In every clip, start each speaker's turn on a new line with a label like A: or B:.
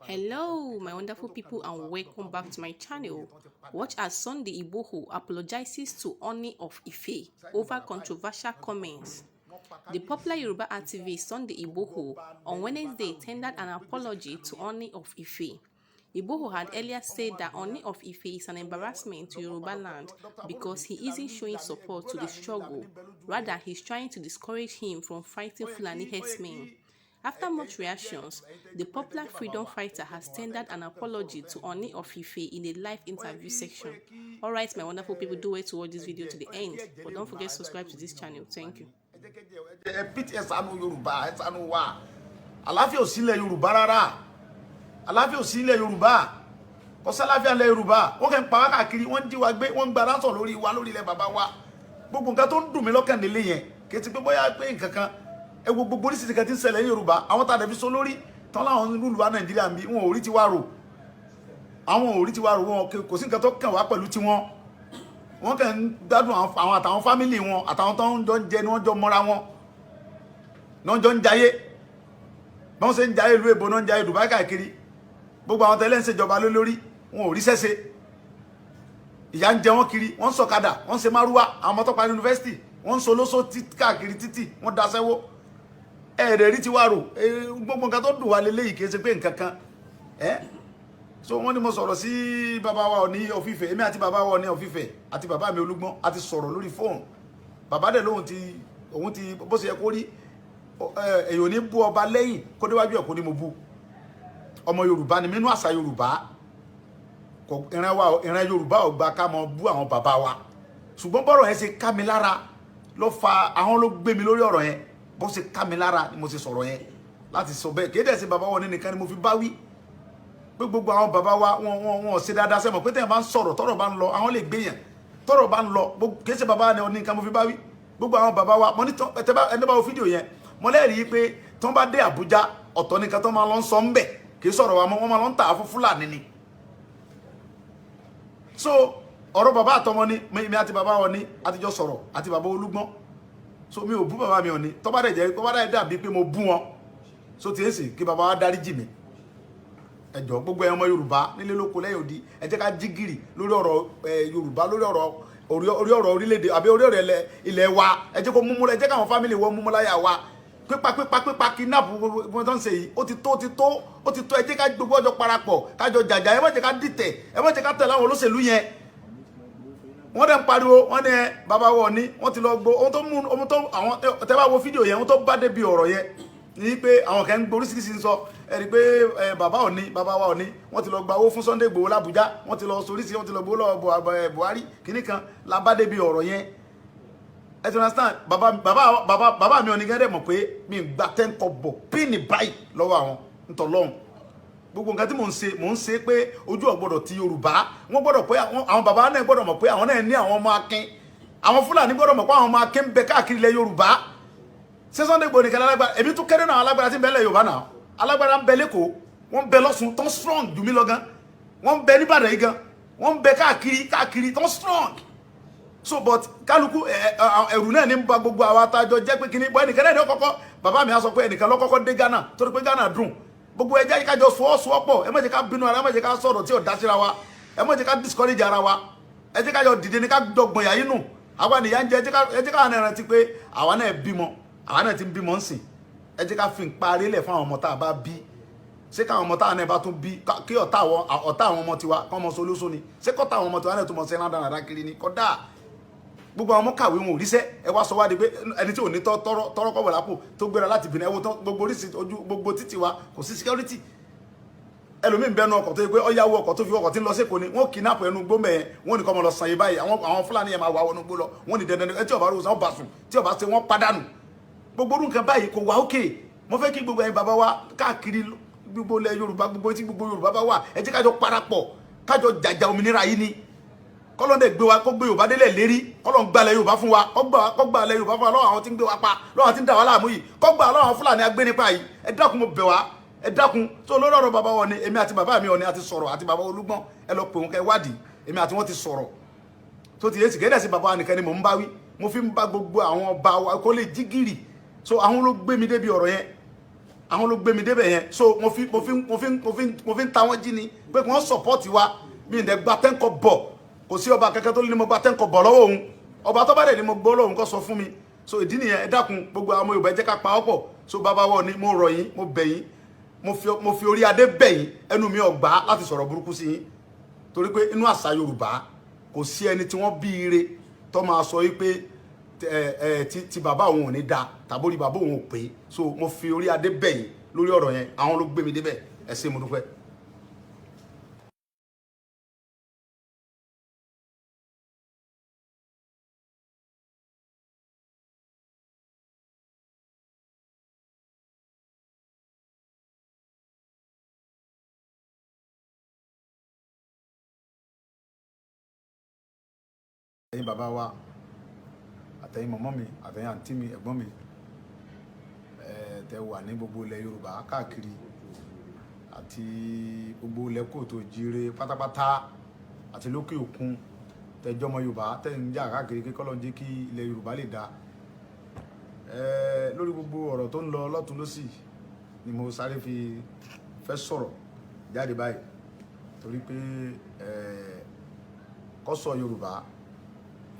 A: Hello, my wonderful people, and welcome back to my channel. Watch as Sunday Igboho apologizes to Ooni of Ife over controversial comments. The popular Yoruba activist Sunday Igboho on Wednesday tendered an apology to Ooni of Ife. Igboho had earlier said that Ooni of Ife is an embarrassment to Yoruba land because he isn't showing support to the struggle. Rather, he's trying to discourage him from fighting Fulani herdsmen. After much reactions, the popular freedom fighter has tendered an apology to Ooni of Ife in a live interview section. Alright, my wonderful people, do wait to watch this video to the end, but don't forget to subscribe to this channel. Thank you. Àlàáfíà ò sí ilẹ̀ Yorùbá rárá. Àlàáfíà ò sí ilẹ̀ Yorùbá. Kò sálàáfíà ilẹ̀ Yorùbá. Wọ́n kàn pa wá káàkiri, wọ́n jí wa gbé, wọ́n gba ransom lórí wa lórí ilẹ̀ bàbá wa. Gbogbo nǹkan tó ń dùn mí lọ́kàn nílé yẹn, kì í ti pé bóyá pé nǹkan kan gbogbo oríṣiríṣi kan tí ń ṣẹlẹ̀ ní Yorùbá. Àwọn tá a dẹ̀ fi so lórí tán láwọn rúùlù wa Nàìjíríà ń bí wọn ò rí tiwa rò. Àwọn ò rí tiwa rò, wọn kò sí nǹkan tó kàn wá pẹ̀lú tiwọn. Wọ́n kàn ń gbádùn àwọn àtàwọn fámìlì wọn àtàwọn tó ń jọ jẹ ni wọ́n jọ mọ́ra wọn. Náà jọ ń jayé. Bọ́n ṣe ń jayé ìlú èbó náà ń jayé Dubai káàkiri. Gbogbo àwọn tẹ́lẹ̀ ń ṣèjọba lórí wọn ò rí sẹ́sẹ́. Ìyà ń jẹ wọ́n kiri, wọ́n ń sọ̀kadà, wọ́n ń ṣe márúwá, àwọn ọmọ tó parí yunifásitì, wọ́n ń solóso káàkiri títì, wọ́n daṣẹ́wó. Ẹ̀rẹ̀ rí tiwa rò, gbogbo nǹkan tó dùn wá lélẹ́yìí kì í ṣe pé nǹkan kan. So wọ́n ní mo sọ̀rọ̀ sí bàbá wa Ọọ̀ni of Ifẹ̀, èmi àti bàbá wa Ọọ̀ni of Ifẹ̀ àti bàbá mi Olúgbọ́n àti sọ̀rọ̀ lórí fóònù. Bàbá dẹ̀ lóhun ti bó ṣe yẹ kó rí èyàn ní bú ọba lẹ́yìn kó déwájú ẹ̀ kó ní mo bú. Ọmọ Yorùbá ni nínú àṣà Yorùbá. Ìran Yorùbá ò gbà ká mọ bú àwọn bàbá wa. Ṣùgbọ́n bọ́rọ̀ yẹn ṣe ká mi lára ló fa àwọn ló gbé mi lórí ọ̀rọ̀ yẹn. Bó ṣe ká mi lára ni mo ṣe sọ̀rọ̀ yẹn láti sọ bẹ́ẹ̀. Kéde sí bàbá wọn nìkan ni mo fi bá wí. Pé gbogbo àwọn bàbá wa wọn ṣe dáadáa sẹ́mọ̀ pé tẹ́yàn bá ń sọ̀rọ̀ tọ́rọ̀ bá ń lọ àwọn lè gbéyàn tọ́rọ̀ bá ń lọ kìí ṣe bàbá ni nìkan mo fi bá wí. Gbogbo àwọn bàbá wa mo ní ẹni bá wo fídíò yẹn mo lẹ́rìí pé tí wọ́n bá dé Àbújá ọ̀tọ̀ nìkan tó máa lọ ń sọ ń bẹ̀ kìí sọ̀rọ̀ wa wọ́n máa lọ ń tà á fún Fúlàní ni. So ọ̀rọ̀ bàbá àtọmọ ni mi àti bàbá wọn ni àtijọ́ sọ̀rọ̀ àti bàbá Olúgbọ́n. So mi ò bú bàbá mi Ọọ̀ni tó bá dẹ̀ jẹ́ tó bá dẹ̀ dàbí pé mo bú wọn so tí èsì kí bàbá wa dáríjì mi. Ẹ jọ̀ọ́ gbogbo ẹ̀yàn ọmọ Yorùbá nílé lóko lẹ́yìn odi ẹ jẹ́ ká jí gìrì lórí ọ̀rọ̀ Yorùbá lórí ọ̀rọ̀ orílẹ̀-èdè àbí orí ọ̀rọ̀ ilẹ̀ wa ẹ jẹ́ kó múmú ẹ jẹ́ káwọn fámìlì wọn múmú láyà wa pípa kidnap gbogbo tó ń ṣe yìí ó ti tó ẹ jẹ́ ká gbogbo ọjọ́ parapọ̀ kájọ jàjà ẹ má jẹ́ ká dìtẹ̀ ẹ má jẹ́ ká tẹ̀lé àwọn olóṣèlú yẹn. Wọ́n dẹ̀ ń pariwo wọ́n ní bàbá wọn ní wọ́n ti lọ gbó ohun tó àwọn tẹ́ bá wo fídíò yẹn ohun tó bá débi ọ̀rọ̀ yẹn ní pé àwọn kan ń gbé oríṣiríṣi ń sọ ẹ̀rí pé bàbá wa Ọọ̀ni wọ́n ti lọ gba owó fún Sunday Igboho l'Abuja wọ́n ti lọ soríṣi wọ́n ti lọ gbowó lọ́wọ́ Buhari kìíní kan la bá débi ọ̀rọ̀ yẹn. Ẹ ti understand bàbá mi Ọọ̀ni gẹ́gẹ́ mọ̀ pé mi ń gba 10 kọ́bọ̀ píìnì báyìí lọ́wọ́ àwọn ntọ́lọ́hún. Gbogbo nǹkan tí mò ń ṣe pé ojú ọ̀gbọ́dọ̀ ti Yorùbá wọ́n gbọ́dọ̀ pé àwọn bàbá náà gbọ́dọ̀ mọ̀ pé àwọn náà ní àwọn ọmọ akin àwọn Fúlàní gbọ́dọ̀ mọ̀ pé àwọn ọmọ akin ń bẹ káàkiri ilẹ̀ Yorùbá. Ṣé Sunday Igboho nìkan alágbára èmi tún kéré náà alágbára tí ń bẹ ilẹ̀ Yorùbá náà alágbára ń bẹ lẹ́kọ̀ọ́ wọ́n ń bẹ lọ́sùn tán strong jù mí lọ gan wọ́n ń bẹ níbàdàn yìí gan wọ́n ń bẹ káàkiri tán strong. So but kálukú ẹ̀rù náà ní ba gbogbo àwa tájọ jẹ́ pé kíní bọ́ ẹnìkan náà ní ọkọ̀kọ́ bàbá mi á sọ pé ẹnìkan lọ́kọ́kọ́ dé Ghana torí pé Ghana dùn gbogbo ẹjẹ́ yìí kájọ sọ́wọ́sowọ́pọ̀ ẹ má jẹ́ ká bínú ara ẹ má jẹ́ ká sọ̀rọ̀ tí ò dá síra wa ẹ má jẹ́ ká discourage ara wa ẹ jẹ́ kájọ dìde ní ká dọ̀gbọ̀n yà inú àwa nìyà ń jẹ ẹ jẹ́ ká náà rántí pé àwa náà bímọ àwa náà ti ń bímọ ń sìn ẹ jẹ́ ká fi ń parí lẹ̀ fún àwọn ọmọ tá a bá bí ṣé káwọn ọmọ táwọn náà bá tún bí kí ọ̀tá àwọn ọmọ tiwa kọ́ ọmọ solóso ni ṣé kọ́tà àwọn ọmọ tiwa náà tún mọ̀ sí ẹ̀rán dáradára kiri ni kọ́dà gbogbo àwọn ọmọ kàwé wọn ò ríṣẹ́ ẹ wá sọ wá di pé ẹni tí ò ní tọrọ kọ́wọ̀ lápò tó gbéra láti bìnrin ẹwọ́ tán gbogbo oríṣi ojú gbogbo títì wa kò sí security. Ẹlòmíín bẹnu ọkọ̀ tó yẹ pé ọyáwó ọkọ̀ tó fi ọkọ̀ tí ń lọ sí Èkó ni wọ́n kidnap ẹnu gbó mẹ́yẹn wọ́n ní kọ́ mọ lọ sàn yìí báyìí àwọn Fúlàní yẹn máa wà wọnú gbó lọ wọ́n ní dandan ẹ tí ọba rò sàn ọba sùn tí ọba ṣe wọ́n padànù gbogbo orú nǹkan báyìí kò wá òkè mo fẹ́ kí gbogbo ẹ̀yin bàbá wa káàkiri gbogbo ilẹ̀ Yorùbá gbogbo tí gbogbo Yorùbá bá wà ẹ jẹ́ kájọ parapọ̀ kájọ jàjà òmìnira yìí ni kọ́lọ́n dẹ̀ gbé wa kó gbé Yorùbá délẹ̀ lérí kọ́lọ́n gbalẹ̀ Yorùbá fún wa kó gbalẹ̀ Yorùbá fún wa lọ́wọ́ àwọn tí ń gbé wa pa lọ́wọ́ àwọn tí ń dà wá láàmú yìí kó gbà lọ́wọ́ àwọn Fúlàní agbénipa yìí ẹ dákun mo bẹ̀ wá ẹ dákun tó lórí ọ̀rọ̀ bàbá wọn ni èmi àti bàbá mi Ọọ̀ni àti sọ̀rọ̀ àti bàbá Olúgbọ́n ẹ lọ pè wọn kẹ wádìí èmi àti wọn ti sọ̀rọ̀ tó ti yé sì kéde sí bàbá wa nìkan ni mò ń bá wí mo fi ń bá gbogbo àwọn ọba wa kó lè jí gìrì so àwọn ló gbé mi débi ọ̀rọ̀ yẹn àwọn ló gbé mi débẹ̀ yẹn so mo fi ń ta wọ́n jí ni pé kí wọ́n support wa mi ì dẹ̀ gba tẹ́ńkọ̀ bọ̀ kò sí ọba kẹ́kẹ́ tó ní mo gba tẹ́ńkọ̀ bọ̀ lọ́wọ́ òun ọba tó bá dẹ̀ ni mo gbọ́ lọ́wọ́ kó sọ fún mi so ìdí nìyẹn ẹ dákun gbogbo àwọn Yorùbá jẹ́ ká pa ọ́ pọ̀ so bàbá wọ ni mo rọ̀ yín mo bẹ̀ yín mo fi orí adé bẹ̀ yín ẹnu mi ò gbà láti sọ̀rọ̀ burúkú sí yín torí pé inú àṣà Yorùbá kò sí ẹni tí wọ́n bí ire tó máa sọ wípé ti bàbá òun ò ní da tàbórí bàbá òun ò pé so mo fi orí adé bẹ̀ yín lórí ọ̀rọ̀ yẹn àwọn ló gbé mi débẹ̀ ẹ ṣé mo dúpẹ́. ẹ̀yin bàbá wa àtẹ̀yin mọ̀mọ́ mi àtẹ̀yin àǹtí mi ẹ̀gbọ́n mi tẹ wà ní gbogbo ilẹ̀ Yorùbá káàkiri àti gbogbo ilẹ̀ kóòtù òjíire pátápátá àti lókè òkun tẹjọ́ ọmọ Yorùbá tẹ̀ ń jà káàkiri kí kọ́lọ́ jẹ́ kí ilẹ̀ Yorùbá lè dáa lórí gbogbo ọ̀rọ̀ tó ń lọ lọ́tún lọ́sì ni mo sáré fi fẹ́ sọ̀rọ̀ jáde báyìí torí pé kó sọ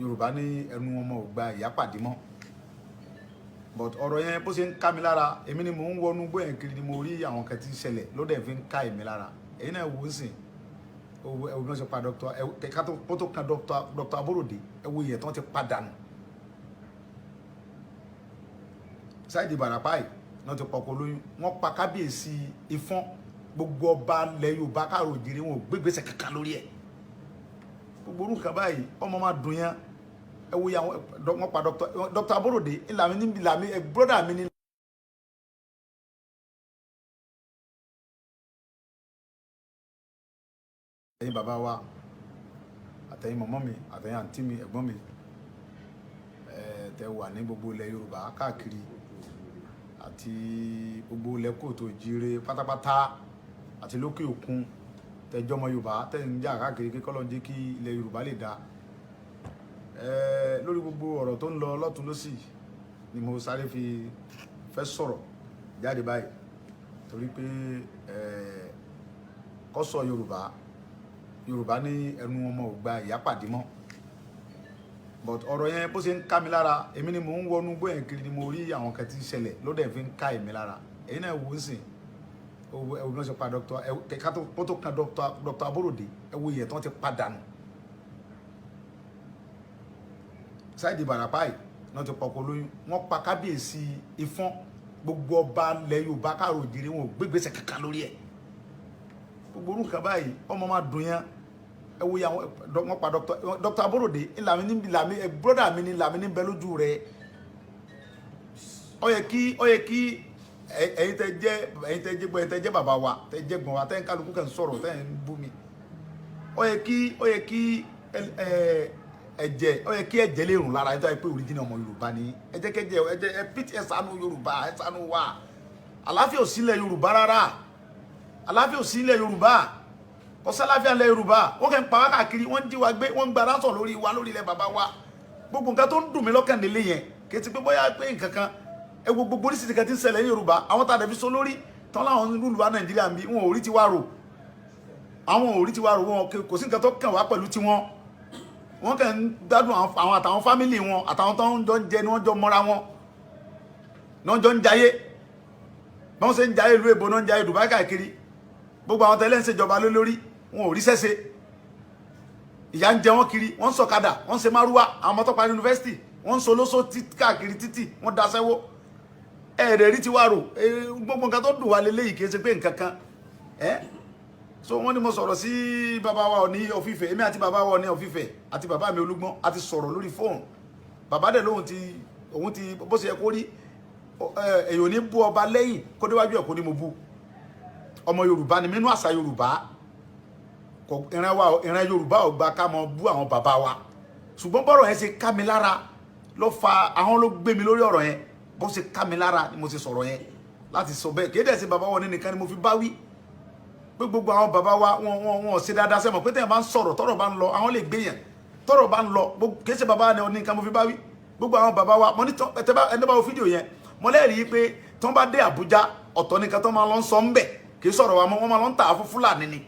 A: Yorùbá ní ẹnu ọmọ ò gba ìyá pàdé mọ́ but ọ̀rọ̀ yẹn bó ṣe ń ká mi lára èmi ni mò ń wọnú gbóyè kiri ni mo rí àwọn kan tí ń ṣẹlẹ̀ ló dẹ̀ fi ń ká èmi lára èyí náà wò ó sìn ẹwù bí wọ́n ṣe pa kó tó kan Dr. Aborode ẹwù yẹn tí wọ́n ti pa dànù Saheed Ìbàràpá yìí náà ti pọkọ lóyún wọ́n pa kábíyèsí Ifọ̀n gbogbo ọba ilẹ̀ Yorùbá káàró òjìrì wọn ò gbégbèsè kankan lórí ẹ̀ gbogbo orúkọ báyìí ọmọ máa dùn yẹn ẹ wo yàwọn wọn pa Dr. Aborode ìlàmì broda mi ní. ẹ̀yin bàbá wa àtẹ̀yin mọ̀mọ́ mi àtẹ̀yin àǹtí mi ẹ̀gbọ́n mi tẹ wà ní gbogbo ilẹ̀ Yorùbá káàkiri àti gbogbo ilẹ̀ kóòtù òjíire pátápátá àti lókè òkun tẹjọ́ ọmọ Yorùbá tẹ̀ ń jà káàkiri kí kọ́lọ́ jẹ́ kí ilẹ̀ Yorùbá lè dáa lórí gbogbo ọ̀rọ̀ tó ń lọ lọ́tún lọ́sì ni mo sáré fi fẹ́ sọ̀rọ̀ jáde báyìí torí pé kó sọ Yorùbá ní ẹnu ọmọ ò gba ìyá pàdé mọ́ but ọ̀rọ̀ yẹn bó ṣe ń ká mi lára èmi ni mò ń wọnú gbóyè kiri ni mo rí àwọn kan tí ń ṣẹlẹ̀ ló dẹ̀ fi ń ká èmi lára èyí náà wò ó sìn ẹwù bí wọ́n ṣe pa kó tó kan Dr. Aborode ẹwù yẹn tí wọ́n ti pa dànù Saheed Ìbàràpá yìí náà ti pọkọ lóyún wọ́n pa kábíyèsí Ifọ̀n gbogbo ọba ilẹ̀ Yorùbá káàró òjìrì wọn ò gbégbèsè kankan lórí ẹ̀ gbogbo orúkọ báyìí ọmọ máa dùn yẹn ẹ wo yàwọn wọ́n pa Dr. Aborode ìlàmì broda mi ní làmì ní bẹ lójú rẹ̀ ó yẹ kí ẹ̀yin tẹ́ jẹ́ bàbá wa tẹ́ jẹ́ gbọ́n wa tẹ́ ń kálukú kẹ́ ń sọ̀rọ̀ tẹ́ ń bú mi ó yẹ kí ẹ̀jẹ̀ ó yẹ kí ẹ̀jẹ̀ lè rùn lára ẹ̀ tó yẹ pé original ọmọ Yorùbá ni ẹ jẹ́ kẹ́jẹ́ ẹ pìtì ẹ ṣàánú Yorùbá ẹ ṣàánú wa àlàáfíà ò sílẹ̀ Yorùbá rárá àlàáfíà ò sílẹ̀ Yorùbá kò sálàáfíà lẹ̀ Yorùbá wọ́n kẹ́ ń pa wá káàkiri wọ́n ń jí wa gbé wọ́n ń gba ránṣọ̀ lórí wa lórí ilẹ̀ bàbá wa gbogbo nǹkan tó ń dùn mí lọ́kàn nílé yẹn kì í ti pé bóyá pé nǹkan kan ẹ wo gbogbo oríṣiríṣi kan tí ń ṣẹlẹ̀ ní Yorùbá àwọn tá a dẹ̀bi so lórí tán láwọn lùlù wa Nàìjíríà ń bí wọn ò rí tiwa rò àwọn ò rí tiwa rò wọn kò sí nǹkan tó kàn wá pẹ̀lú tiwọn wọ́n kàn ń gbádùn àwọn àtàwọn fámìlì wọn àtàwọn tó ń jọ ń jẹ ni wọ́n jọ mọ́ra wọn náà jọ ń jayé bí wọ́n ṣe ń jayé ìlú èbó náà ń jayé Dubai káàkiri gbogbo àwọn tẹ́lẹ̀ ń ṣèjọba lórí wọn ò rí sẹ́sẹ́ ìyà ń jẹ wọ́n kiri wọ́n ń sọ̀kadà wọ́n ń ṣe márúwá àwọn ọmọ tó parí yunifásitì wọ́n ń so lóso káàkiri títì wọ́n daṣẹ́wó ẹ̀rẹ̀ rí tiwa rò gbogbo nǹkan tó dùn wá lélẹ́yìí kì í ṣe pé nǹkan kan so wọ́n ní mo sọ̀rọ̀ sí bàbá wa Ọọ̀ni of Ifẹ̀ èmi àti bàbá wa Ọọ̀ni of Ifẹ̀ àti bàbá mi Olúgbọ́n àti sọ̀rọ̀ lórí fóònù bàbá dẹ̀ lóhun òun ti bó ṣe yẹ kó rí èyàn ní bú ọba lẹ́yìn kó déwájú ẹ̀ kó ní mo bú ọmọ Yorùbá ni nínú àṣà Yorùbá ìran Yorùbá ò gba ká mọ bú àwọn bàbá wa ṣùgbọ́n bọ́rọ̀ yẹn ṣe ká mi lára ló fa àwọn ló gbé mi lórí ọ̀rọ̀ yẹn bó ṣe ká mi lára ni mo ṣe sọ̀rọ̀ yẹn láti sọ bẹ́ẹ̀ kéde sí bàbá wọn nìkan ni mo fi bá wí pé gbogbo àwọn bàbá wa wọn ṣe dáadáa sẹ́mọ̀ pé tẹ̀yàn bá ń sọ̀rọ̀ tọ́rọ̀ bá ń lọ àwọn lè gbéyàn tọ́rọ̀ bá ń lọ kìí ṣe bàbá ni nìkan mo fi bá wí gbogbo àwọn bàbá wa mo ní ẹni bá wo fídíò yẹn mo lẹ́rìí pé tí wọ́n bá dé Àbújá ọ̀tọ̀ nìkan tó máa lọ sọ ń bẹ̀ kì í sọ̀rọ̀ wa mọ́ wọ́n máa lọ ń tà á fún Fúlàní ni